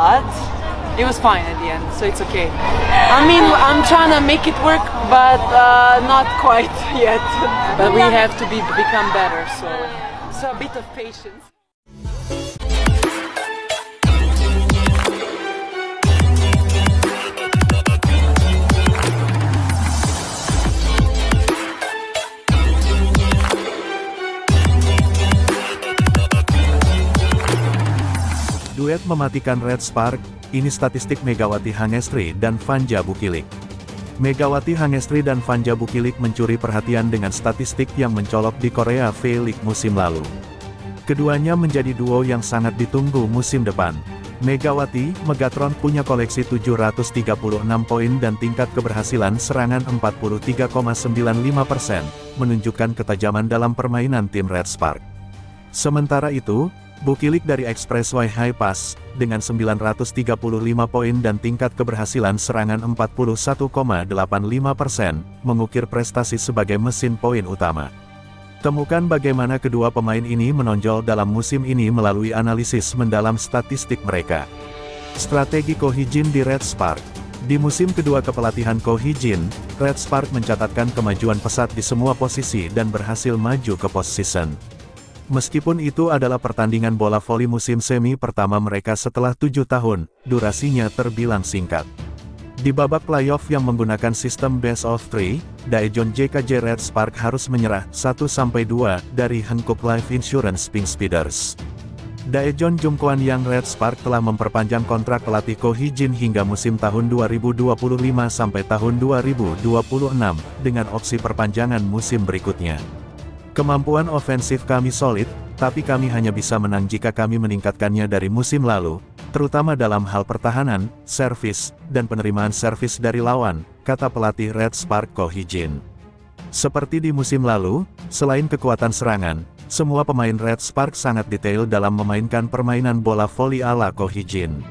But it was fine at the end, so it's okay. I mean, I'm trying to make it work, but not quite yet. But we have to become better, so a bit of patience. Duet mematikan Red Spark, ini statistik Megawati Hangestri dan Vanja Bukilik. Megawati Hangestri dan Vanja Bukilik mencuri perhatian dengan statistik yang mencolok di Korea V-League musim lalu. Keduanya menjadi duo yang sangat ditunggu musim depan. Megawati, Megatron punya koleksi 736 poin dan tingkat keberhasilan serangan 43,95%, menunjukkan ketajaman dalam permainan tim Red Spark. Sementara itu, Bukilik dari Expressway High Pass, dengan 935 poin dan tingkat keberhasilan serangan 41,85%, mengukir prestasi sebagai mesin poin utama. Temukan bagaimana kedua pemain ini menonjol dalam musim ini melalui analisis mendalam statistik mereka. Strategi Ko Hee-jin di Red Spark. Di musim kedua kepelatihan Ko Hee-jin, Red Spark mencatatkan kemajuan pesat di semua posisi dan berhasil maju ke postseason. Meskipun itu adalah pertandingan bola voli musim semi pertama mereka setelah 7 tahun, durasinya terbilang singkat. Di babak playoff yang menggunakan sistem best of 3, Daejeon JKJ Red Spark harus menyerah 1-2 dari Hankook Life Insurance Pink Speeders. Daejeon Jungkwan yang Red Spark telah memperpanjang kontrak pelatih Ko Hee-jin hingga musim tahun 2025 sampai tahun 2026, dengan opsi perpanjangan musim berikutnya. Kemampuan ofensif kami solid, tapi kami hanya bisa menang jika kami meningkatkannya dari musim lalu, terutama dalam hal pertahanan, servis, dan penerimaan servis dari lawan, kata pelatih Red Spark Ko Hee-jin. Seperti di musim lalu, selain kekuatan serangan, semua pemain Red Spark sangat detail dalam memainkan permainan bola voli ala Ko Hee-jin.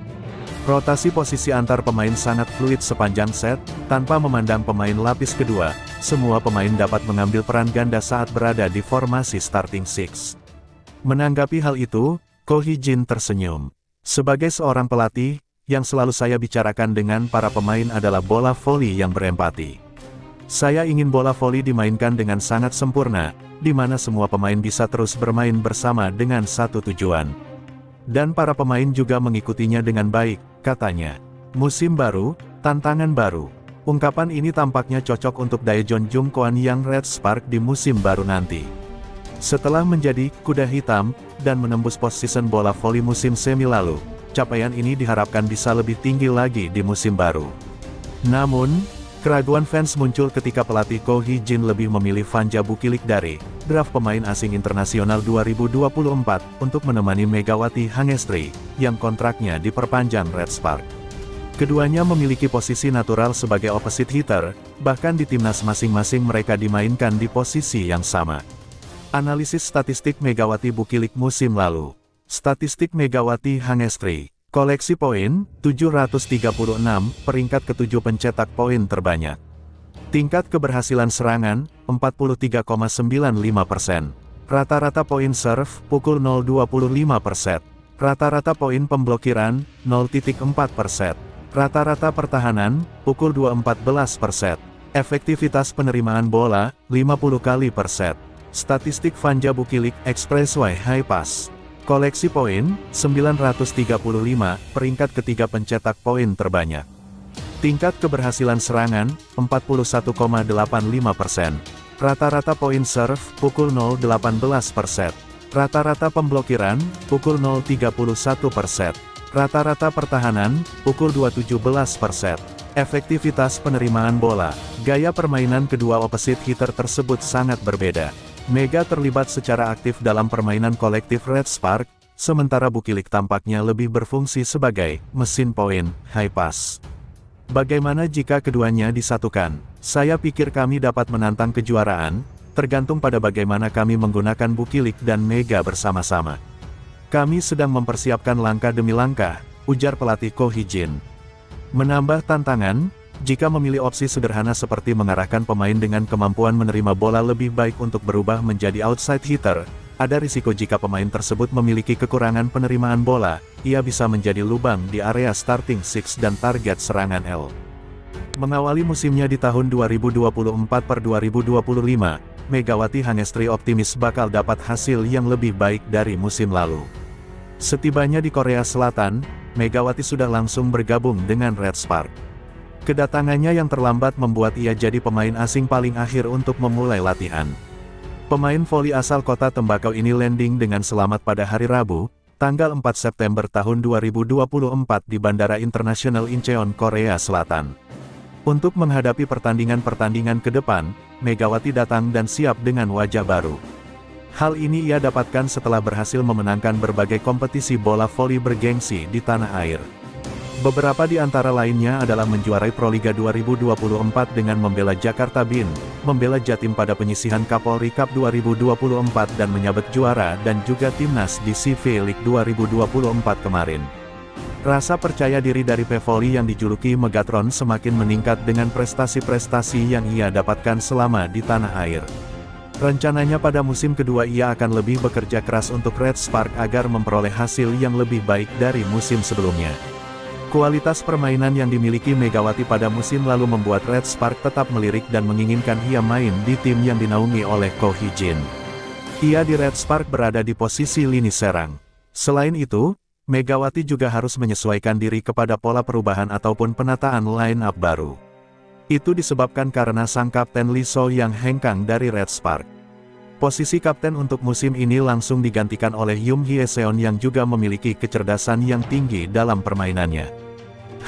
Rotasi posisi antar pemain sangat fluid sepanjang set, tanpa memandang pemain lapis kedua, semua pemain dapat mengambil peran ganda saat berada di formasi starting six. Menanggapi hal itu, Ko Hee-jin tersenyum. Sebagai seorang pelatih, yang selalu saya bicarakan dengan para pemain adalah bola voli yang berempati. Saya ingin bola voli dimainkan dengan sangat sempurna, di mana semua pemain bisa terus bermain bersama dengan satu tujuan. Dan para pemain juga mengikutinya dengan baik, katanya. Musim baru, tantangan baru. Ungkapan ini tampaknya cocok untuk Daejeon Jungkwan yang Red Spark di musim baru nanti. Setelah menjadi kuda hitam, dan menembus postseason bola voli musim semi lalu, capaian ini diharapkan bisa lebih tinggi lagi di musim baru. Namun, keraguan fans muncul ketika pelatih Ko Hee-jin lebih memilih Vanja Bukilik dari draft pemain asing internasional 2024 untuk menemani Megawati Hangestri, yang kontraknya diperpanjang Red Spark. Keduanya memiliki posisi natural sebagai opposite hitter, bahkan di timnas masing-masing mereka dimainkan di posisi yang sama. Analisis statistik Megawati Bukilik musim lalu. Statistik Megawati Hangestri. Koleksi poin, 736, peringkat ke-7 pencetak poin terbanyak. Tingkat keberhasilan serangan, 43,95%. Rata-rata poin serve, pukul 0,25%. Rata-rata poin pemblokiran, 0,4%. Rata-rata pertahanan, pukul 2,14%. Efektivitas penerimaan bola, 50 kali per set. Statistik Vanja Bukilik, Expressway High Pass. Koleksi poin, 935, peringkat ketiga pencetak poin terbanyak. Tingkat keberhasilan serangan, 41,85%. Rata-rata poin serve, pukul 0,18%. Rata-rata pemblokiran, pukul 0,31%. Rata-rata pertahanan, pukul 2,17%. Efektivitas penerimaan bola. Gaya permainan kedua opposite hitter tersebut sangat berbeda. Mega terlibat secara aktif dalam permainan kolektif Red Spark, sementara Bukilik tampaknya lebih berfungsi sebagai mesin poin, high pass. Bagaimana jika keduanya disatukan? Saya pikir kami dapat menantang kejuaraan, tergantung pada bagaimana kami menggunakan Bukilik dan Mega bersama-sama. Kami sedang mempersiapkan langkah demi langkah, ujar pelatih Ko Hee-jin. Menambah tantangan, jika memilih opsi sederhana seperti mengarahkan pemain dengan kemampuan menerima bola lebih baik untuk berubah menjadi outside hitter, ada risiko jika pemain tersebut memiliki kekurangan penerimaan bola, ia bisa menjadi lubang di area starting six dan target serangan L. Mengawali musimnya di tahun 2024-2025, Megawati Hangestri optimis bakal dapat hasil yang lebih baik dari musim lalu. Setibanya di Korea Selatan, Megawati sudah langsung bergabung dengan Red Spark. Kedatangannya yang terlambat membuat ia jadi pemain asing paling akhir untuk memulai latihan. Pemain voli asal kota Tembakau ini landing dengan selamat pada hari Rabu, tanggal 4 September tahun 2024 di Bandara Internasional Incheon, Korea Selatan. Untuk menghadapi pertandingan-pertandingan ke depan, Megawati datang dan siap dengan wajah baru. Hal ini ia dapatkan setelah berhasil memenangkan berbagai kompetisi bola voli bergengsi di tanah air. Beberapa di antara lainnya adalah menjuarai Proliga 2024 dengan membela Jakarta BIN, membela Jatim pada penyisihan Kapolri Cup 2024 dan menyabet juara dan juga timnas di CV League 2024 kemarin. Rasa percaya diri dari pevoli yang dijuluki Megatron semakin meningkat dengan prestasi-prestasi yang ia dapatkan selama di tanah air. Rencananya pada musim kedua ia akan lebih bekerja keras untuk Red Spark agar memperoleh hasil yang lebih baik dari musim sebelumnya. Kualitas permainan yang dimiliki Megawati pada musim lalu membuat Red Spark tetap melirik dan menginginkan ia main di tim yang dinaungi oleh Ko Hee-jin. Ia di Red Spark berada di posisi lini serang. Selain itu, Megawati juga harus menyesuaikan diri kepada pola perubahan ataupun penataan line-up baru. Itu disebabkan karena sang kapten Lee So yang hengkang dari Red Spark. Posisi kapten untuk musim ini langsung digantikan oleh Yoon Hye-seon yang juga memiliki kecerdasan yang tinggi dalam permainannya.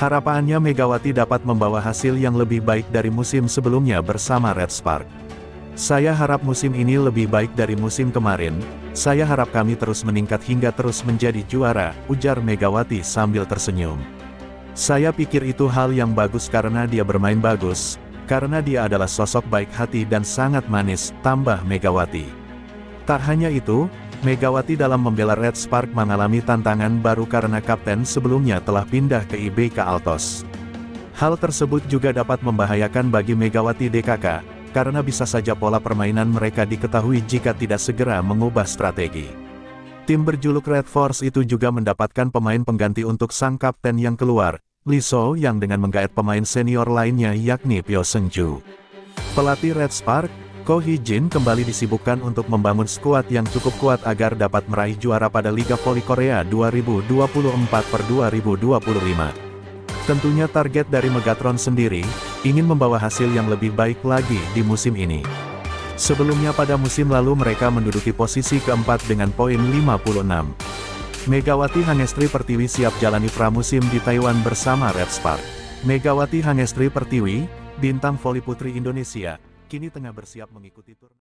Harapannya Megawati dapat membawa hasil yang lebih baik dari musim sebelumnya bersama Red Spark. Saya harap musim ini lebih baik dari musim kemarin, saya harap kami terus meningkat hingga terus menjadi juara, ujar Megawati sambil tersenyum. Saya pikir itu hal yang bagus karena dia bermain bagus, karena dia adalah sosok baik hati dan sangat manis, tambah Megawati. Tak hanya itu, Megawati dalam membela Red Spark mengalami tantangan baru karena kapten sebelumnya telah pindah ke IBK Altos. Hal tersebut juga dapat membahayakan bagi Megawati DKK, karena bisa saja pola permainan mereka diketahui jika tidak segera mengubah strategi. Tim berjuluk Red Force itu juga mendapatkan pemain pengganti untuk sang kapten yang keluar, Lee So yang dengan menggaet pemain senior lainnya yakni Pyo Seung-ju. Pelatih Red Spark, Ko Hee-jin kembali disibukkan untuk membangun skuad yang cukup kuat agar dapat meraih juara pada Liga Voli Korea 2024-2025. Tentunya target dari Megatron sendiri, ingin membawa hasil yang lebih baik lagi di musim ini. Sebelumnya pada musim lalu mereka menduduki posisi keempat dengan poin 56. Megawati Hangestri Pertiwi siap jalani pramusim di Taiwan bersama Red Spark. Megawati Hangestri Pertiwi, bintang voli putri Indonesia, kini tengah bersiap mengikuti turnamen.